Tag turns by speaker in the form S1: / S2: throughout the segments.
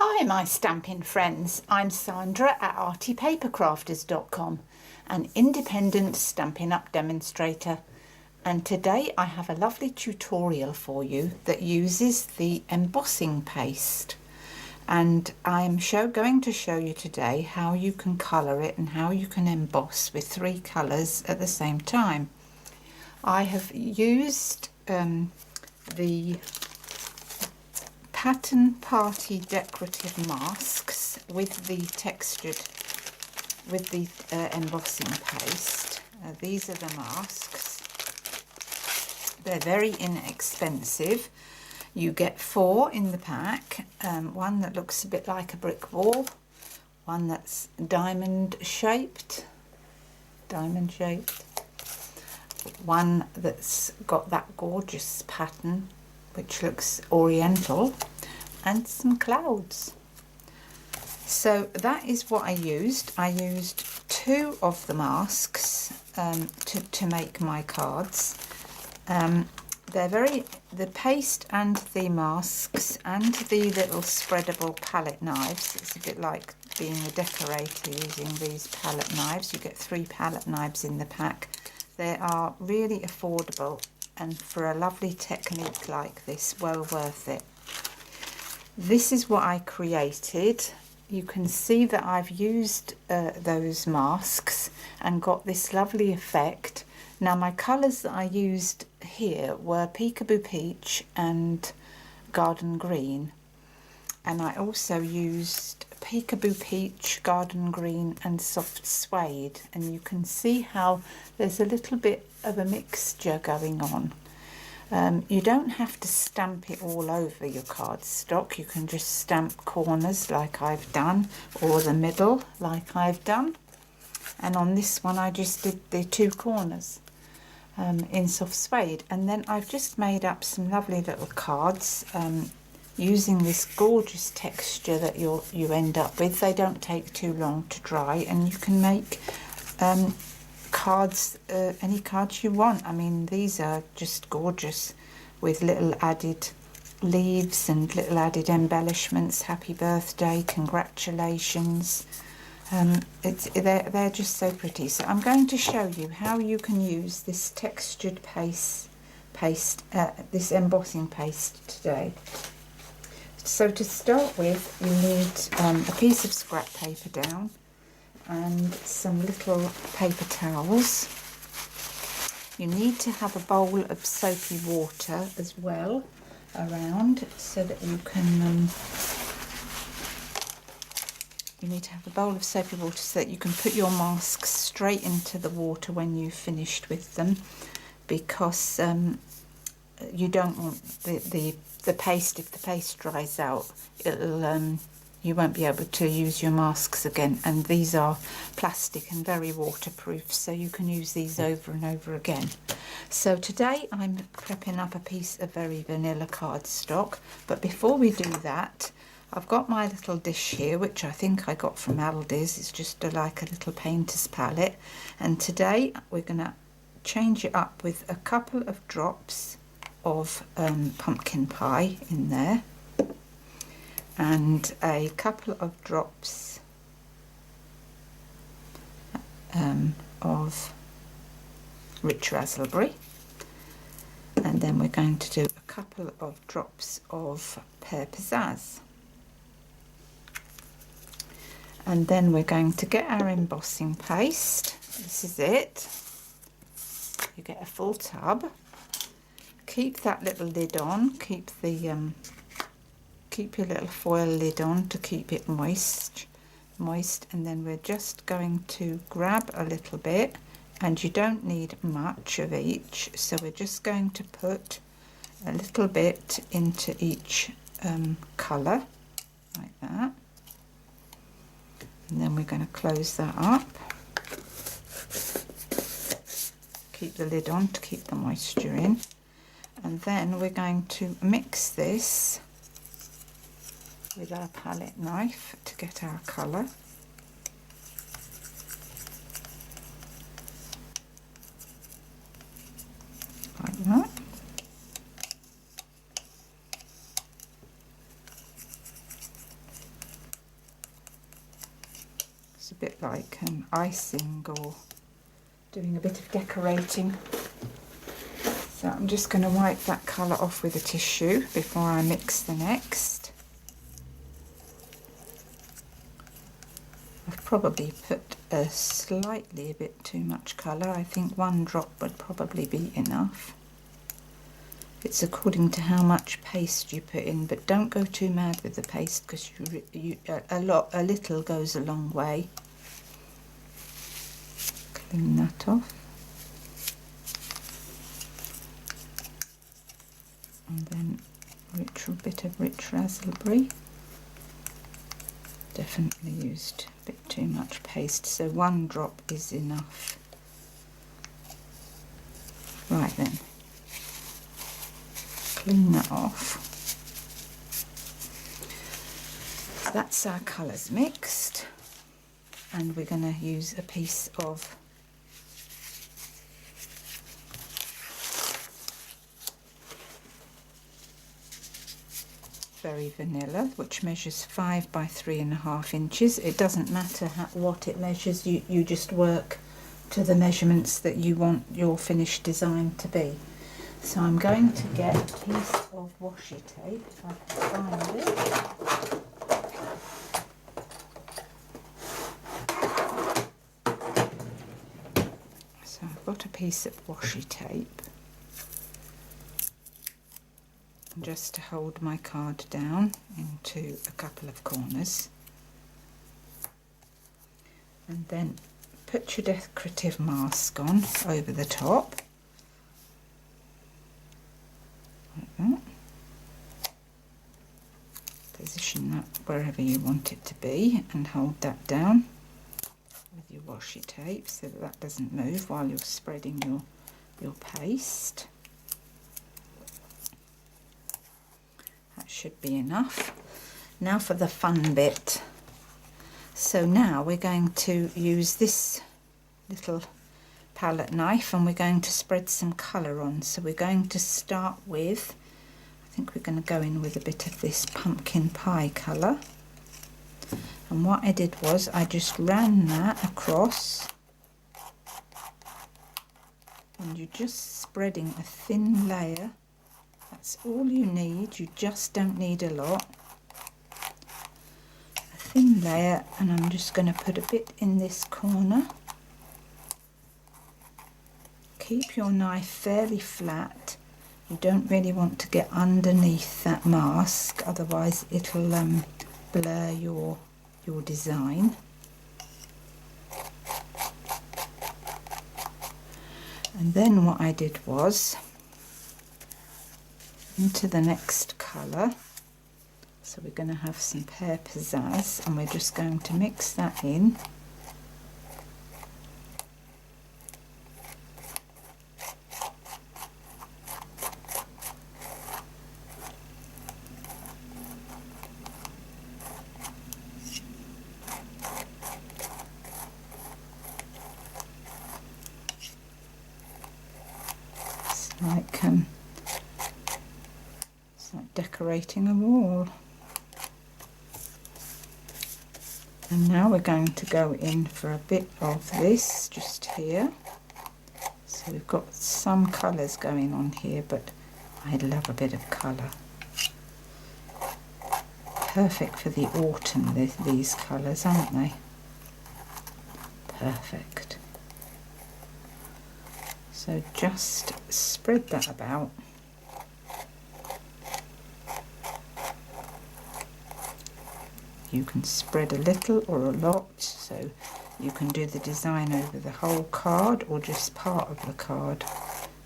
S1: Hi my Stampin' friends, I'm Sandra at artypapercrafters.com, an independent Stampin' Up demonstrator, and today I have a lovely tutorial for you that uses the embossing paste, and I'm going to show you today how you can colour it and how you can emboss with three colours at the same time. I have used the Pattern Party decorative masks with the embossing paste. These are the masks. They're very inexpensive. You get 4 in the pack. One that looks a bit like a brick wall, one that's diamond shaped, one that's got that gorgeous pattern which looks oriental, and some clouds. So that is what I used. I used 2 of the masks to make my cards. The paste and the masks and the little spreadable palette knives. It's a bit like being a decorator using these palette knives. You get 3 palette knives in the pack. They are really affordable, and for a lovely technique like this, well worth it. This is what I created. You can see that I've used those masks and got this lovely effect. Now my colours that I used here were Peekaboo Peach and Garden Green, and I also used Peekaboo Peach, Garden Green and Soft Suede, and you can see how there's a little bit of a mixture going on. You don't have to stamp it all over your cardstock. You can just stamp corners like I've done, or the middle like I've done, and on this one I just did the 2 corners in Soft Suede, and then I've just made up some lovely little cards using this gorgeous texture that you end up with. They don't take too long to dry, and you can make cards, any cards you want. I mean, these are just gorgeous with little added leaves and little added embellishments. Happy birthday, congratulations. They're just so pretty. So I'm going to show you how you can use this textured paste, this embossing paste today. So to start with, you need a piece of scrap paper down and some little paper towels. You need to have a bowl of soapy water as well around, so that you can you need to have a bowl of soapy water so that you can put your masks straight into the water when you've finished with them, because you don't want the paste, if the paste dries out, it'll you won't be able to use your masks again, and these are plastic and very waterproof, so you can use these over and over again. So today I'm prepping up a piece of very vanilla cardstock, but before we do that, I've got my little dish here, which I think I got from Aldi's. It's just like a little painter's palette, and today we're going to change it up with a couple of drops of pumpkin pie in there, and a couple of drops of rich raspberry, and then we're going to do a couple of drops of pear pizzazz, and then we're going to get our embossing paste. This is it. You get a full tub. Keep that little lid on. Keep your little foil lid on to keep it moist, and then we're just going to grab a little bit, and you don't need much of each, so we're just going to put a little bit into each colour like that, and then we're going to close that up. Keep the lid on to keep the moisture in, and then we're going to mix this with our palette knife to get our colour. Like that. bit like icing or doing a bit of decorating. So I'm just going to wipe that colour off with a tissue before I mix the next. I've probably put a bit too much colour. I think 1 drop would probably be enough. It's according to how much paste you put in, but don't go too mad with the paste because a little goes a long way. Clean that off. And then a bit of rich raspberry. Definitely used a bit too much paste, so 1 drop is enough. Right then, clean that off. So that's our colours mixed, and we're going to use a piece of Berry Vanilla, which measures 5 by 3.5 inches. It doesn't matter what it measures, you just work to the measurements that you want your finished design to be. So I'm going to get a piece of washi tape, if I can find it. So I've got a piece of washi tape, just to hold my card down into a couple of corners, and then put your decorative mask on over the top like that. Position that wherever you want it to be and hold that down with your washi tape so that that doesn't move while you're spreading your paste. That should be enough. Now for the fun bit. So now we're going to use this little palette knife and we're going to spread some colour on. So we're going to start with, I think we're going to go in with a bit of this pumpkin pie colour. And what I did was I just ran that across, and you're just spreading a thin layer. That's all you need, you just don't need a lot. A thin layer, and I'm just going to put a bit in this corner. Keep your knife fairly flat. You don't really want to get underneath that mask, otherwise it'll blur your design. And then what I did was into the next colour, so we're going to have some Pear Pizzazz, and we're just going to mix that in. It's like decorating a wall. And now we're going to go in for a bit of this just here. So we've got some colours going on here, but I love a bit of colour. Perfect for the autumn, these colours, aren't they? Perfect. So just spread that about. You can spread a little or a lot, so you can do the design over the whole card or just part of the card.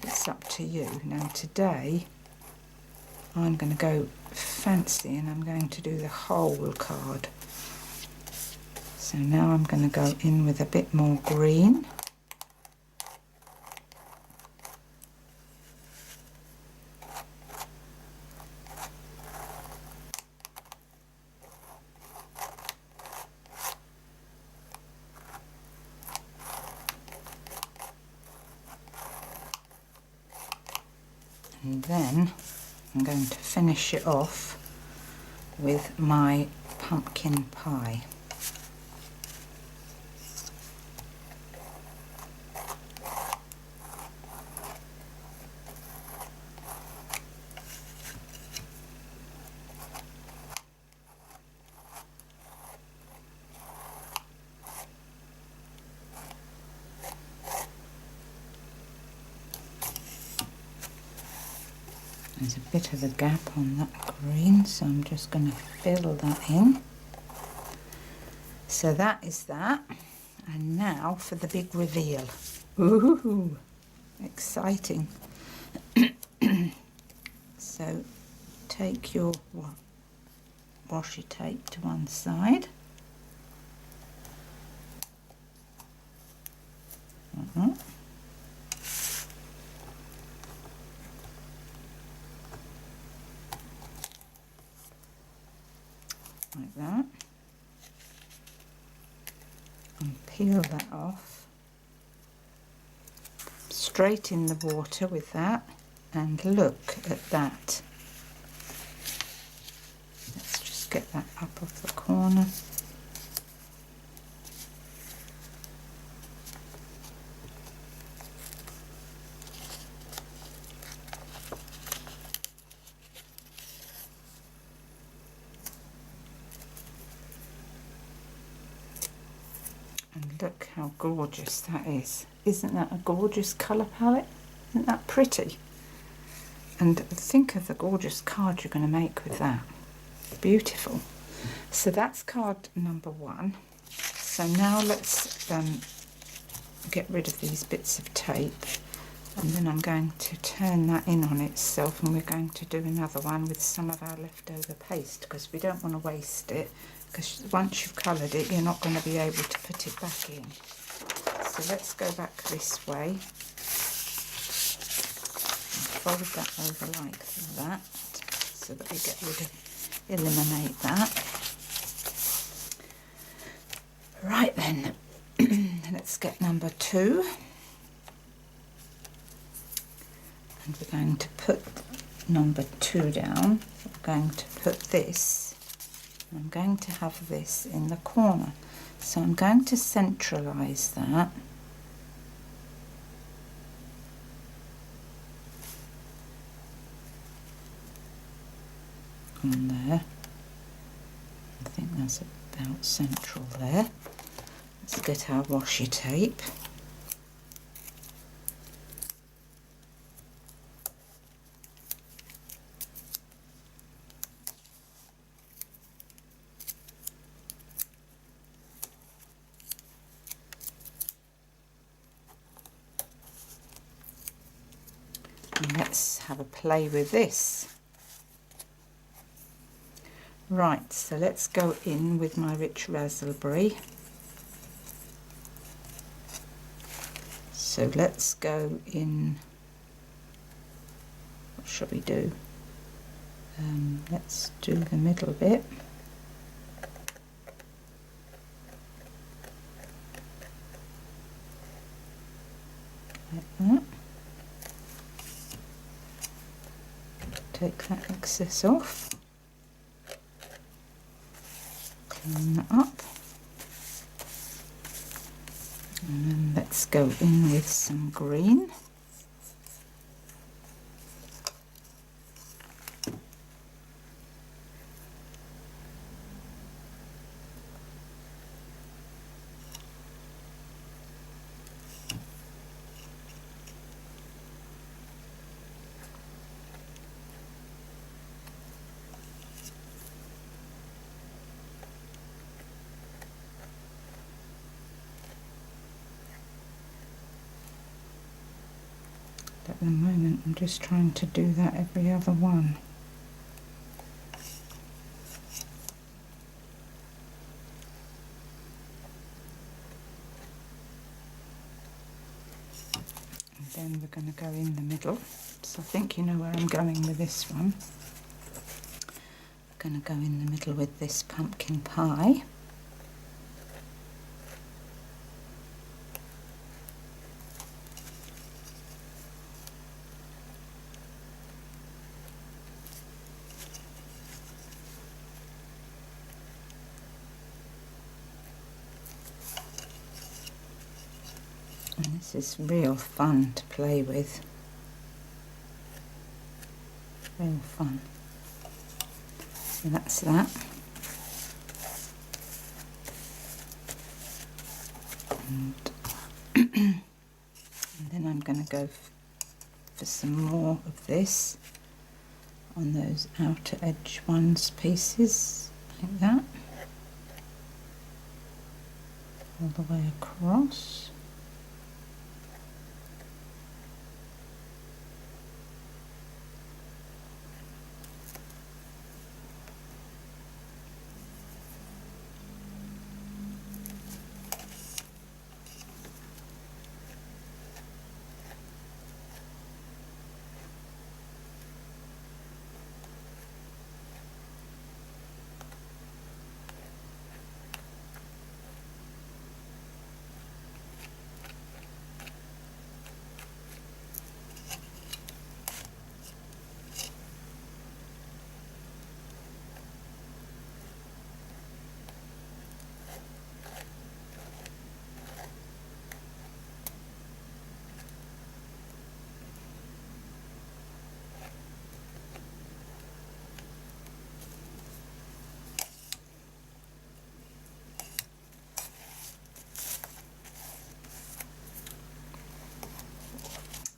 S1: It's up to you. Now today I'm going to go fancy and I'm going to do the whole card. So now I'm going to go in with a bit more green. And then I'm going to finish it off with my pumpkin pie. There's a bit of a gap on that green, so I'm just going to fill that in. So that is that. And now for the big reveal. Ooh, exciting. So take your washi tape to one side. Like that. And peel that off. Straight in the water with that, and look at that. Let's just get that up off the corner. And look how gorgeous that is. Isn't that a gorgeous colour palette? Isn't that pretty? And think of the gorgeous card you're going to make with that. Beautiful. So that's card number 1. So now let's get rid of these bits of tape, and then I'm going to turn that in on itself, and we're going to do another one with some of our leftover paste, because we don't want to waste it, because once you've coloured it you're not going to be able to put it back in. So let's go back this way. Fold that over like that, so that we get rid of, eliminate that. Right then, let's get number 2. And we're going to put number 2 down. We're going to put this, I'm going to have this in the corner. So I'm going to centralise that. On there. I think that's about central there. Let's get our washi tape. And let's have a play with this. Right, so let's go in with my rich raspberry. So let's go in, what shall we do? Let's do the middle bit. Like that. Take that excess off. Clean that up. And then let's go in with some green. At the moment I'm just trying to do that every other one. And then we're going to go in the middle. So I think you know where I'm going with this one. I'm going to go in the middle with this pumpkin pie. And this is real fun to play with. Real fun. So that's that. And, and then I'm going to go for some more of this. on those outer edge pieces, like that, all the way across.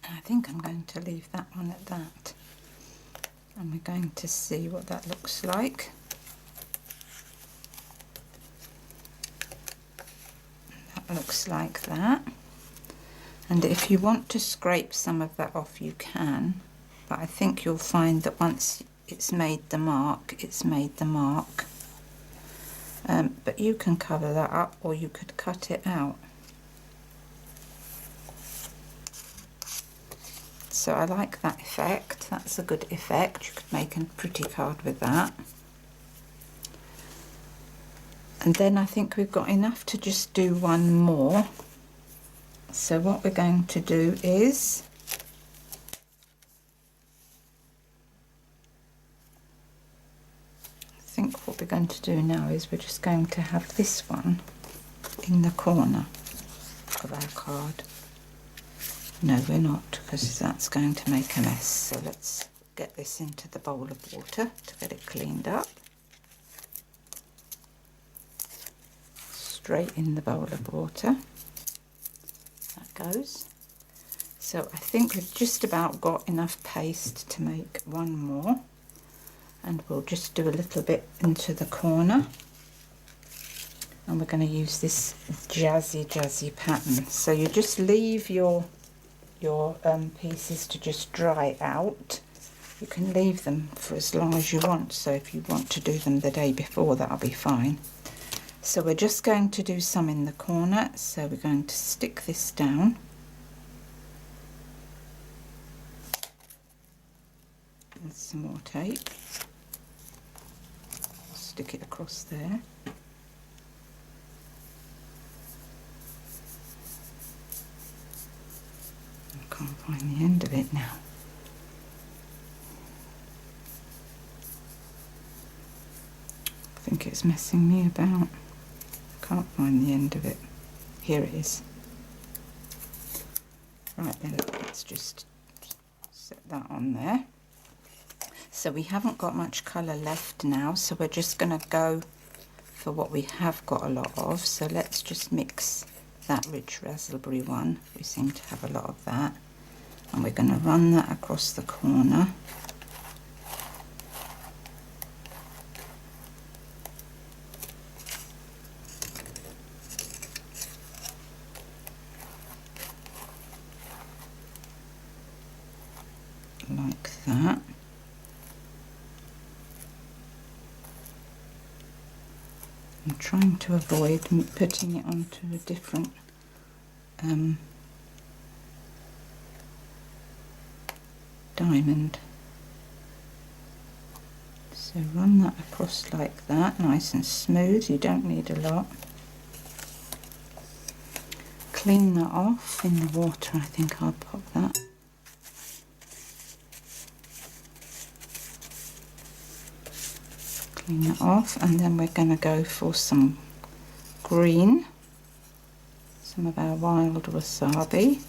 S1: I think I'm going to leave that one at that, and we're going to see what that looks like. That looks like that, and if you want to scrape some of that off you can, but I think you'll find that once it's made the mark, it's made the mark. But you can cover that up, or you could cut it out. So I like that effect. That's a good effect. You could make a pretty card with that. And then I think we've got enough to just do one more. So what we're going to do is I think what we're going to do now is we're just going to have this one in the corner of our card. No, we're not, because that's going to make a mess. So let's get this into the bowl of water to get it cleaned up. Straight in the bowl of water. That goes. So I think we've just about got enough paste to make one more. And we'll just do a little bit into the corner. And we're going to use this jazzy pattern. So you just leave your pieces to just dry out. You can leave them for as long as you want, so if you want to do them the day before, that'll be fine. So we're just going to do some in the corner, so we're going to stick this down. With some more tape. Stick it across there. Can't find the end of it now. I think it's messing me about. Can't find the end of it. Here it is. Right then, let's just set that on there. So we haven't got much colour left now, so we're just going to go for what we have got a lot of. So let's just mix that rich raspberry one. We seem to have a lot of that. And we're going to run that across the corner. Like that. I'm trying to avoid putting it onto a different diamond. So run that across like that, nice and smooth. You don't need a lot. Clean that off in the water. I think I'll pop that. Clean it off, and then we're going to go for some green, some of our wild wasabi,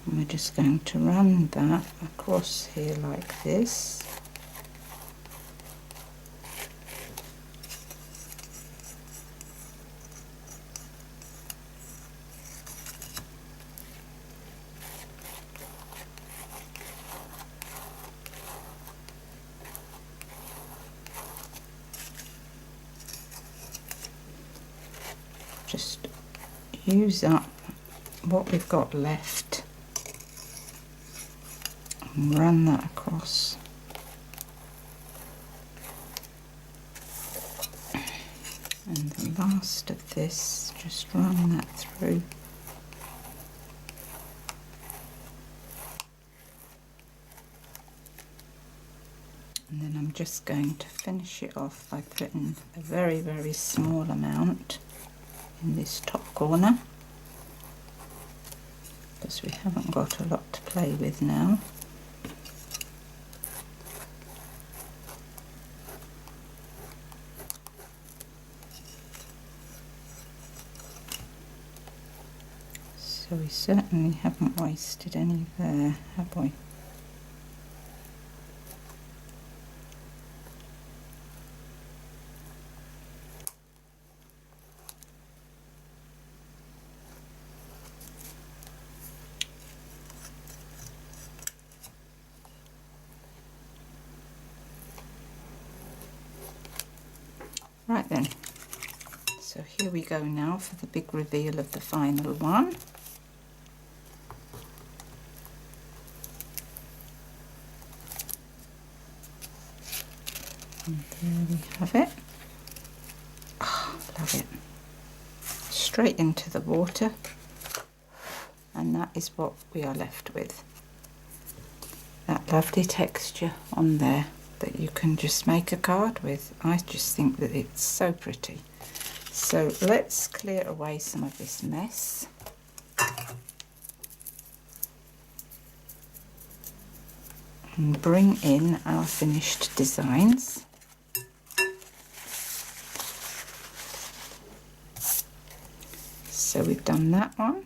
S1: and we're just going to run that across here like this. just use up what we've got left and run that across. And the last of this, just run that through. And then I'm just going to finish it off by putting a very, very small amount in this top corner, because we haven't got a lot to play with now. So we certainly haven't wasted any there, have we? Right then, so here we go now for the big reveal of the final one. And there we have it. Oh, love it. Straight into the water, and that is what we are left with. That lovely texture on there that you can just make a card with. I just think that it's so pretty. So let's clear away some of this mess. And bring in our finished designs. So we've done that one,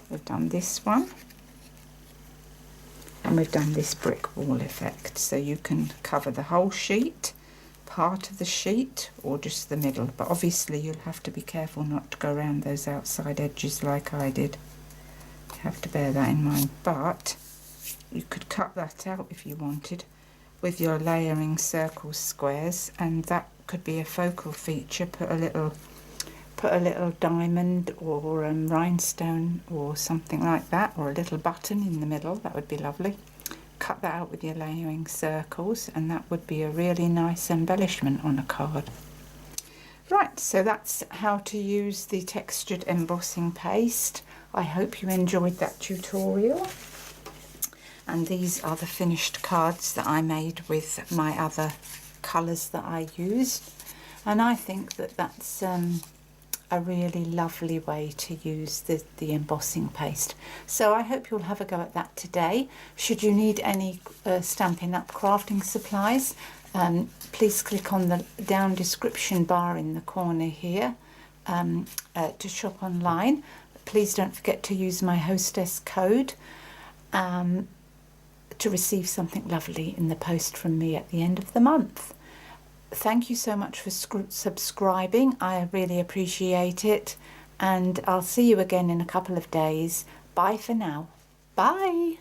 S1: we've done this one, and we've done this brick wall effect. So you can cover the whole sheet, part of the sheet, or just the middle, but obviously you'll have to be careful not to go around those outside edges like I did. You have to bear that in mind, but you could cut that out if you wanted with your layering circles, squares, and that could be a focal feature. Put a little diamond or rhinestone or something like that, or a little button in the middle. That would be lovely. Cut that out with your layering circles, and that would be a really nice embellishment on a card. Right, so that's how to use the textured embossing paste. I hope you enjoyed that tutorial. And these are the finished cards that I made with my other colours that I used. And I think that that's a really lovely way to use the embossing paste. So I hope you'll have a go at that today. Should you need any Stampin' Up! Crafting supplies, please click on the down description bar in the corner here to shop online. Please don't forget to use my hostess code to receive something lovely in the post from me at the end of the month. Thank you so much for subscribing. I really appreciate it, and I'll see you again in a couple of days. Bye for now. Bye.